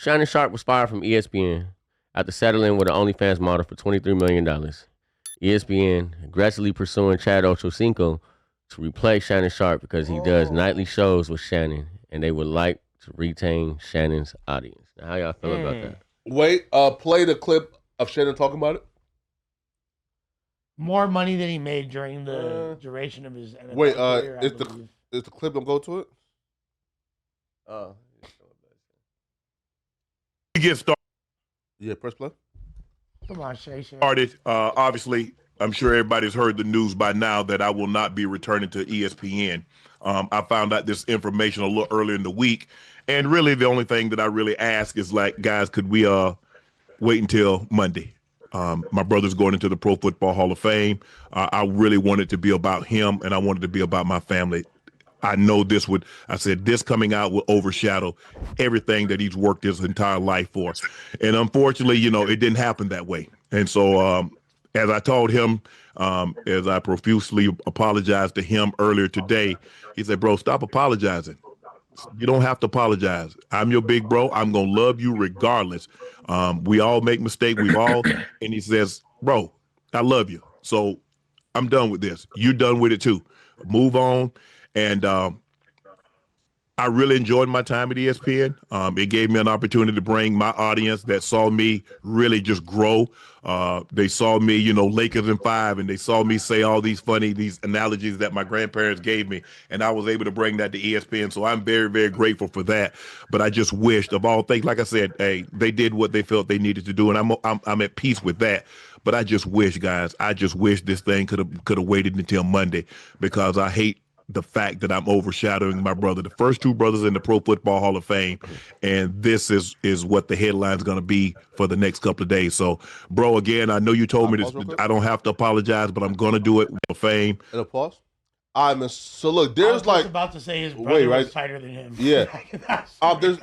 Shannon Sharpe was fired from ESPN after settling with an OnlyFans model for $23 million. ESPN aggressively pursuing Chad Ochocinco to replace Shannon Sharpe because he does nightly shows with Shannon, and they would like to retain Shannon's audience. Now, how y'all feel about that? Wait, play the clip of Shannon talking about it. More money than he made during the duration of his NFL Wait, career, is the clip gonna go to it? We get started. Yeah, press play. Come on, Shay. Obviously, I'm sure everybody's heard the news by now that I will not be returning to ESPN. I found out this information a little earlier in the week, and really the only thing that I really ask is like, guys, could we wait until Monday? My brother's going into the Pro Football Hall of Fame. I really wanted to be about him, and I wanted to be about my family. I know this coming out will overshadow everything that he's worked his entire life for. And unfortunately, it didn't happen that way. And so as I told him, as I profusely apologized to him earlier today, he said, bro, stop apologizing. You don't have to apologize. I'm your big bro. I'm going to love you regardless. We all make mistakes. And he says, bro, I love you. So I'm done with this. You're done with it too. Move on. And I really enjoyed my time at ESPN. It gave me an opportunity to bring my audience that saw me really just grow. They saw me, Lakers in 5, and they saw me say all these analogies that my grandparents gave me, and I was able to bring that to ESPN. So I'm very, very grateful for that. But I just wished, of all things, like I said, hey, they did what they felt they needed to do, and I'm at peace with that. But I just wish, guys, this thing could have waited until Monday, because I hate the fact that I'm overshadowing my brother, the first two brothers in the Pro Football Hall of Fame, and this is what the headline's going to be for the next couple of days. So, bro, again, I know you told me this. I don't have to apologize, but I'm going to do it with fame. And a pause. All right, so look, there's I was about to say his brother was tighter than him. Yeah. There's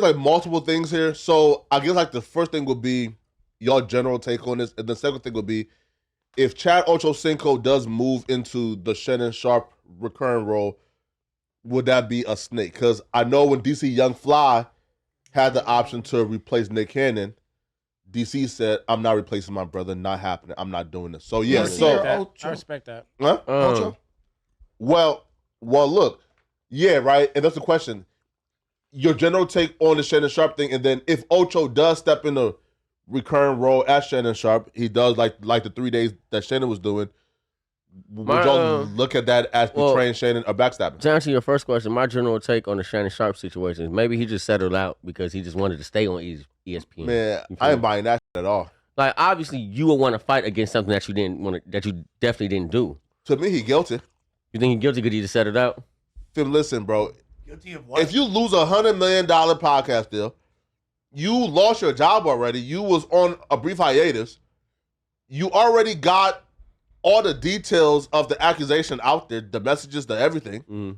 like multiple things here. So I guess like the first thing would be your general take on this, and the second thing would be, if Chad Ochocinco does move into the Shannon Sharpe recurring role, would that be a snake? Because I know when DC Young Fly had the option to replace Nick Cannon, DC said, I'm not replacing my brother, not happening. I'm not doing this. So, yeah. I respect that. Huh? Well, look. Yeah, right? And that's the question. Your general take on the Shannon Sharpe thing, and then if Ocho does step in the recurring role as Shannon Sharpe, he does like the 3 days that Shannon was doing. Would y'all look at that as betraying Shannon or backstabbing? To answer your first question, my general take on the Shannon Sharpe situation is maybe he just settled out because he just wanted to stay on ESPN. Man, I ain't buying that shit at all. Like, obviously, you would want to fight against something that you definitely didn't do. To me, he guilty. You think he guilty because he just settled out? Tim, listen, bro. Guilty of what? If you lose $100 million podcast deal, you lost your job already. You was on a brief hiatus. You already got all the details of the accusation out there, the messages, the everything. Mm.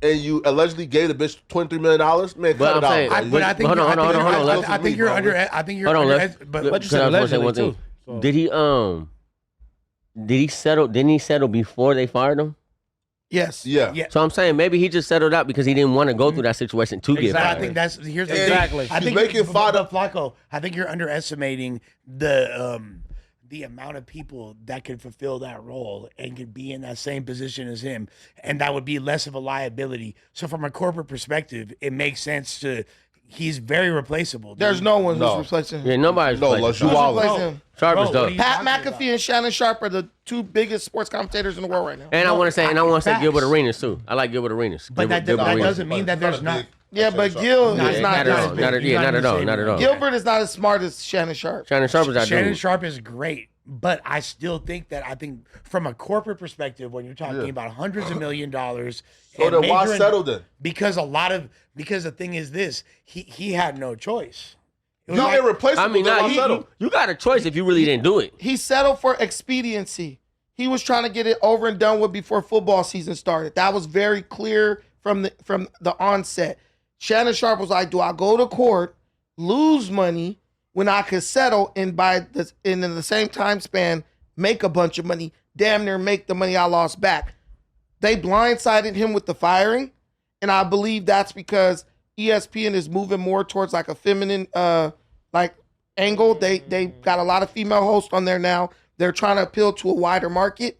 And you allegedly gave the bitch $23 million? Man, cut it out. I think you're under. But you said allegedly too. So. Did he settle? Didn't he settle before they fired him? Yes. Yeah. So I'm saying maybe he just settled out because he didn't want to go through that situation to get fired. I think that's here's the exactly. I think making Flacco. I think you're underestimating the amount of people that could fulfill that role and could be in that same position as him, and that would be less of a liability. So from a corporate perspective, it makes sense to. He's very replaceable. Dude. There's no one who's replacing him. Yeah, nobody's replacing him. Sharpe is dope. Pat McAfee and Shannon Sharpe are the two biggest sports commentators in the world right now. And I want to say Gilbert Arenas too. I like Gilbert Arenas. But that doesn't mean that there's not. Yeah, but Gil is not at all. Gilbert is not as smart as Shannon Sharpe. Shannon Sharpe is great. But I still think from a corporate perspective, when you're talking about hundreds of $1 million, so then why settle then? Because the thing is this, he had no choice. You get replaceable. You got a choice if you really didn't do it. He settled for expediency. He was trying to get it over and done with before football season started. That was very clear from the onset. Shannon Sharpe was like, do I go to court, lose money, when I could settle and in the same time span make a bunch of money, damn near make the money I lost back. They blindsided him with the firing, and I believe that's because ESPN is moving more towards like a feminine like angle. They got a lot of female hosts on there now. They're trying to appeal to a wider market.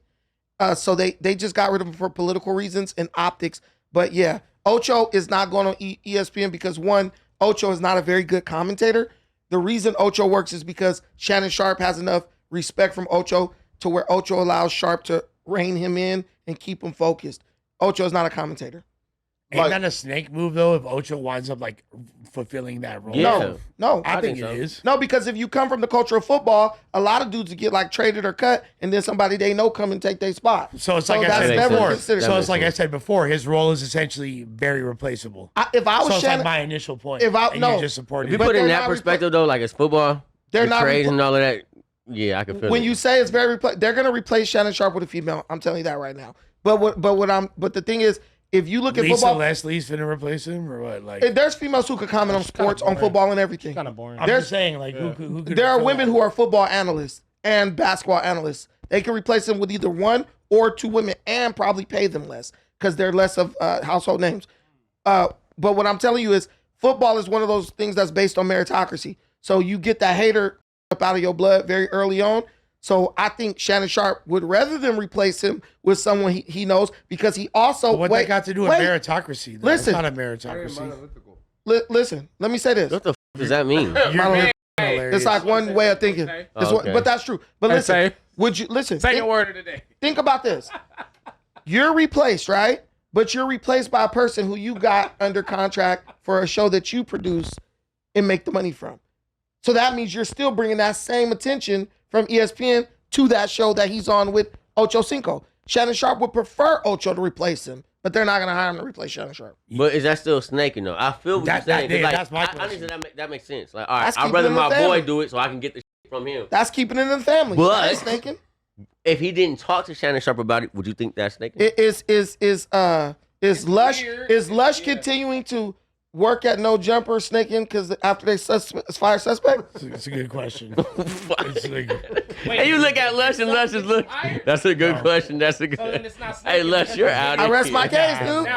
So they just got rid of him for political reasons and optics. But yeah, Ocho is not going on ESPN because one, Ocho is not a very good commentator. The reason Ocho works is because Shannon Sharpe has enough respect from Ocho to where Ocho allows Sharpe to rein him in and keep him focused. Ocho is not a commentator. Ain't that a snake move though? If Ocho winds up like fulfilling that role, Yeah. No. I think so. it is. No, because if you come from the culture of football, a lot of dudes get like traded or cut, and then somebody they know come and take their spot. So it's like I that's said never before. considered. So That it's like I makes said before. His role is essentially very replaceable. If I was So it's Shannon, like my initial point. if I- and no. you're just supporting. If you But put it in they're that not perspective though, like it's football, They're the not trades repla- and all of that. Yeah, I can feel when it. you say it's very, they're gonna replace Shannon Sharpe with a female. I'm telling you that right now. But the thing is, if you look at Lisa football, Leslie's finna replace him or what? Like there's females who could comment on sports, on football, and everything. Kind of boring. I'm there's- just saying, like who could There are fulfill women that? who are football analysts and basketball analysts. They can replace them with either one or two women and probably pay them less because they're less of household names. But what I'm telling you is football is one of those things that's based on meritocracy. So you get that hater up out of your blood very early on. So I think Shannon Sharpe would rather than replace him with someone he knows because he also What they got to do with meritocracy? Though? Listen. It's not a meritocracy. listen. Let me say this. What the does that mean? You're hilarious. It's like one way of thinking. Okay. But that's true. But listen, say. would you listen? Second think- word of the day. Think about this. You're replaced, right? But you're replaced by a person who you got under contract for a show that you produce and make the money from. So that means you're still bringing that same attention from ESPN to that show that he's on with Ocho Cinco. Shannon Sharpe would prefer Ocho to replace him, but they're not going to hire him to replace Shannon Sharpe. But is that still snaking though? I feel what you're saying. 'Cause, like, that's my I question. honestly, that makes sense. Like, all right, That's I'd keeping rather it in the my boy family. do it so I can get the shit from him. That's keeping it in the family. But- That ain't snaking. If he didn't talk to Shannon Sharpe about it, would you think that's snaking? Is Lush weird. is Lush Yeah. continuing to work at No Jumper snaking because after they fire suspect? It's a good question. Fuck. It's a good, Hey, you look at Lush and Lush is look. That's a good question. That's a So then good. it's not Hey, snaking. Lush, you're out. I of rest here. my case, dude. Now